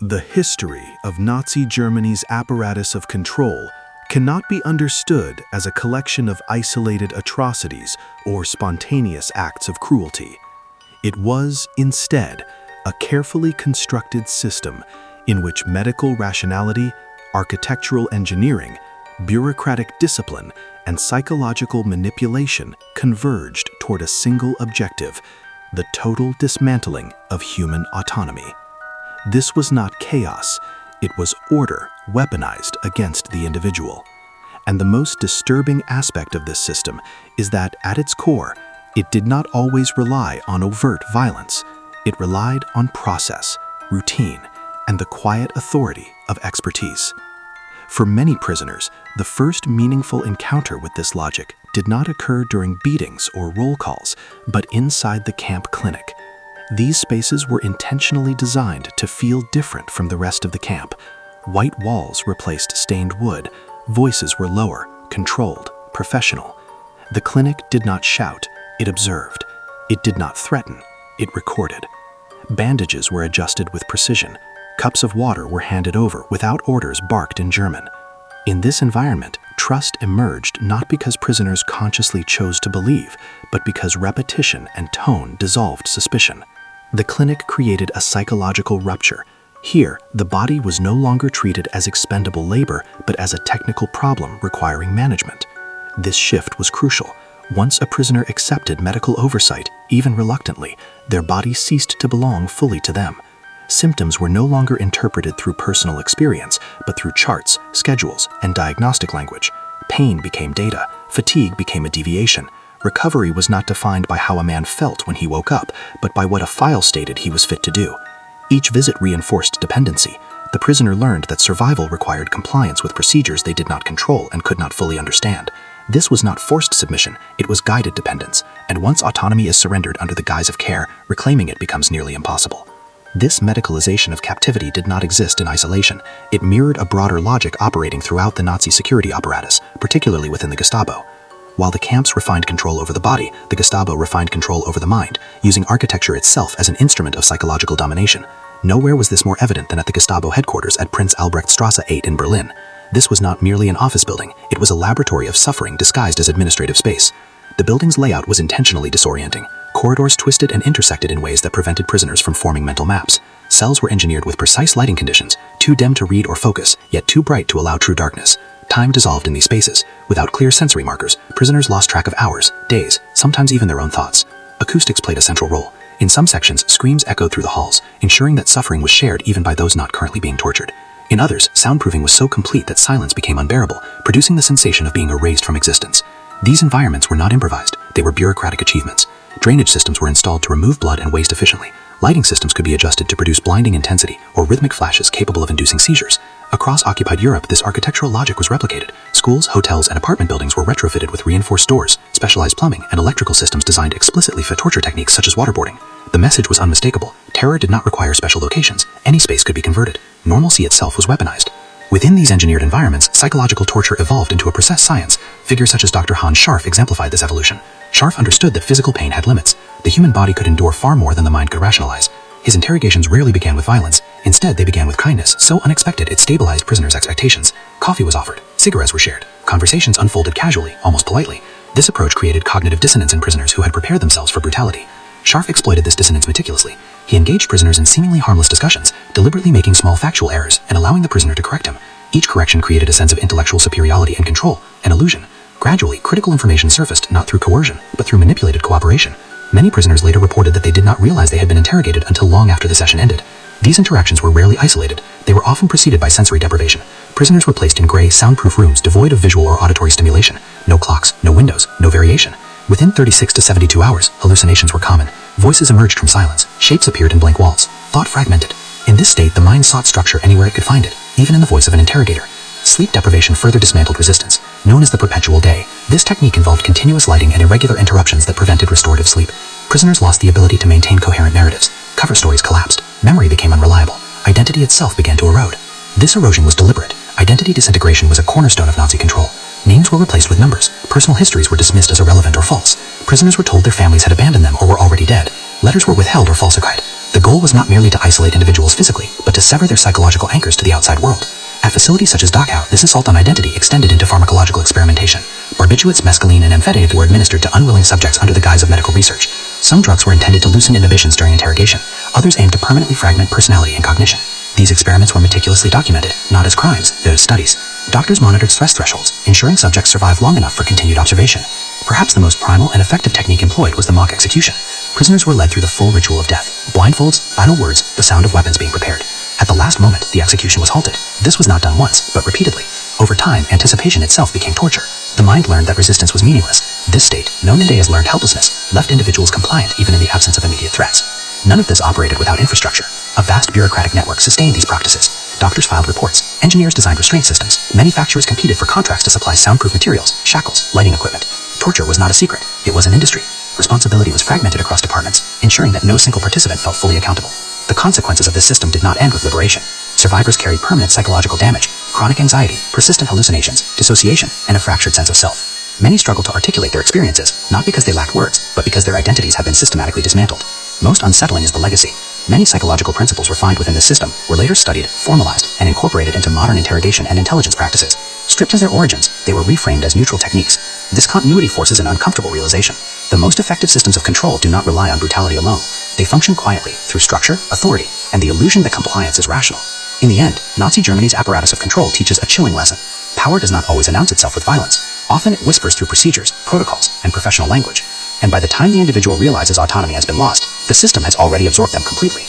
The history of Nazi Germany's apparatus of control cannot be understood as a collection of isolated atrocities or spontaneous acts of cruelty. It was, instead, a carefully constructed system in which medical rationality, architectural engineering, bureaucratic discipline, and psychological manipulation converged toward a single objective: the total dismantling of human autonomy. This was not chaos, it was order weaponized against the individual. And the most disturbing aspect of this system is that, at its core, it did not always rely on overt violence. It relied on process, routine, and the quiet authority of expertise. For many prisoners, the first meaningful encounter with this logic did not occur during beatings or roll calls, but inside the camp clinic. These spaces were intentionally designed to feel different from the rest of the camp. White walls replaced stained wood, voices were lower, controlled, professional. The clinic did not shout, it observed. It did not threaten, it recorded. Bandages were adjusted with precision. Cups of water were handed over without orders barked in German. In this environment, trust emerged not because prisoners consciously chose to believe, but because repetition and tone dissolved suspicion. The clinic created a psychological rupture. Here, the body was no longer treated as expendable labor, but as a technical problem requiring management. This shift was crucial. Once a prisoner accepted medical oversight, even reluctantly, their body ceased to belong fully to them. Symptoms were no longer interpreted through personal experience, but through charts, schedules, and diagnostic language. Pain became data, fatigue became a deviation. Recovery was not defined by how a man felt when he woke up, but by what a file stated he was fit to do. Each visit reinforced dependency. The prisoner learned that survival required compliance with procedures they did not control and could not fully understand. This was not forced submission, it was guided dependence, and once autonomy is surrendered under the guise of care, reclaiming it becomes nearly impossible. This medicalization of captivity did not exist in isolation. It mirrored a broader logic operating throughout the Nazi security apparatus, particularly within the Gestapo. While the camps refined control over the body, the Gestapo refined control over the mind, using architecture itself as an instrument of psychological domination. Nowhere was this more evident than at the Gestapo headquarters at Prince Albrechtstrasse 8 in Berlin. This was not merely an office building, it was a laboratory of suffering disguised as administrative space. The building's layout was intentionally disorienting. Corridors twisted and intersected in ways that prevented prisoners from forming mental maps. Cells were engineered with precise lighting conditions, too dim to read or focus, yet too bright to allow true darkness. Time dissolved in these spaces. Without clear sensory markers, prisoners lost track of hours, days, sometimes even their own thoughts. Acoustics played a central role. In some sections, screams echoed through the halls, ensuring that suffering was shared even by those not currently being tortured. In others, soundproofing was so complete that silence became unbearable, producing the sensation of being erased from existence. These environments were not improvised, they were bureaucratic achievements. Drainage systems were installed to remove blood and waste efficiently. Lighting systems could be adjusted to produce blinding intensity or rhythmic flashes capable of inducing seizures. Across occupied Europe, this architectural logic was replicated. Schools, hotels, and apartment buildings were retrofitted with reinforced doors, specialized plumbing, and electrical systems designed explicitly for torture techniques such as waterboarding. The message was unmistakable. Terror did not require special locations. Any space could be converted. Normalcy itself was weaponized. Within these engineered environments, psychological torture evolved into a precise science. Figures such as Dr. Hans Scharf exemplified this evolution. Scharf understood that physical pain had limits. The human body could endure far more than the mind could rationalize. His interrogations rarely began with violence. Instead, they began with kindness, so unexpected it stabilized prisoners' expectations. Coffee was offered. Cigarettes were shared. Conversations unfolded casually, almost politely. This approach created cognitive dissonance in prisoners who had prepared themselves for brutality. Scharf exploited this dissonance meticulously. He engaged prisoners in seemingly harmless discussions, deliberately making small factual errors and allowing the prisoner to correct him. Each correction created a sense of intellectual superiority and control, an illusion. Gradually, critical information surfaced not through coercion, but through manipulated cooperation. Many prisoners later reported that they did not realize they had been interrogated until long after the session ended. These interactions were rarely isolated. They were often preceded by sensory deprivation. Prisoners were placed in gray, soundproof rooms devoid of visual or auditory stimulation. No clocks, no windows, no variation. Within 36 to 72 hours, hallucinations were common. Voices emerged from silence. Shapes appeared in blank walls. Thought fragmented. In this state, the mind sought structure anywhere it could find it, even in the voice of an interrogator. Sleep deprivation further dismantled resistance, known as the perpetual day. This technique involved continuous lighting and irregular interruptions that prevented restorative sleep. Prisoners lost the ability to maintain coherent narratives. Cover stories collapsed. Memory became unreliable. Identity itself began to erode. This erosion was deliberate. Identity disintegration was a cornerstone of Nazi control. Names were replaced with numbers. Personal histories were dismissed as irrelevant or false. Prisoners were told their families had abandoned them or were already dead. Letters were withheld or falsified. The The goal was not merely to isolate individuals physically, but to sever their psychological anchors to the outside world. At facilities such as Dachau, this assault on identity extended into pharmacological experimentation. Barbiturates, mescaline, and amphetamines were administered to unwilling subjects under the guise of medical research. Some drugs were intended to loosen inhibitions during interrogation. Others aimed to permanently fragment personality and cognition. These experiments were meticulously documented, not as crimes, but as studies. Doctors monitored stress thresholds, ensuring subjects survived long enough for continued observation. Perhaps the most primal and effective technique employed was the mock execution. Prisoners were led through the full ritual of death. Blindfolds, final words, the sound of weapons being prepared. At the last moment, the execution was halted. This was not done once, but repeatedly. Over time, anticipation itself became torture. The mind learned that resistance was meaningless. This state, known today as learned helplessness, left individuals compliant even in the absence of immediate threats. None of this operated without infrastructure. A vast bureaucratic network sustained these practices. Doctors filed reports. Engineers designed restraint systems. Manufacturers competed for contracts to supply soundproof materials, shackles, lighting equipment. Torture was not a secret. It was an industry. Responsibility was fragmented across departments, ensuring that no single participant felt fully accountable. The consequences of this system did not end with liberation. Survivors carried permanent psychological damage, chronic anxiety, persistent hallucinations, dissociation, and a fractured sense of self. Many struggled to articulate their experiences, not because they lacked words, but because their identities had been systematically dismantled. Most unsettling is the legacy. Many psychological principles refined within this system were later studied, formalized, and incorporated into modern interrogation and intelligence practices. Stripped of their origins, they were reframed as neutral techniques. This continuity forces an uncomfortable realization. The most effective systems of control do not rely on brutality alone. They function quietly, through structure, authority, and the illusion that compliance is rational. In the end, Nazi Germany's apparatus of control teaches a chilling lesson. Power does not always announce itself with violence. Often it whispers through procedures, protocols, and professional language. And by the time the individual realizes autonomy has been lost, the system has already absorbed them completely.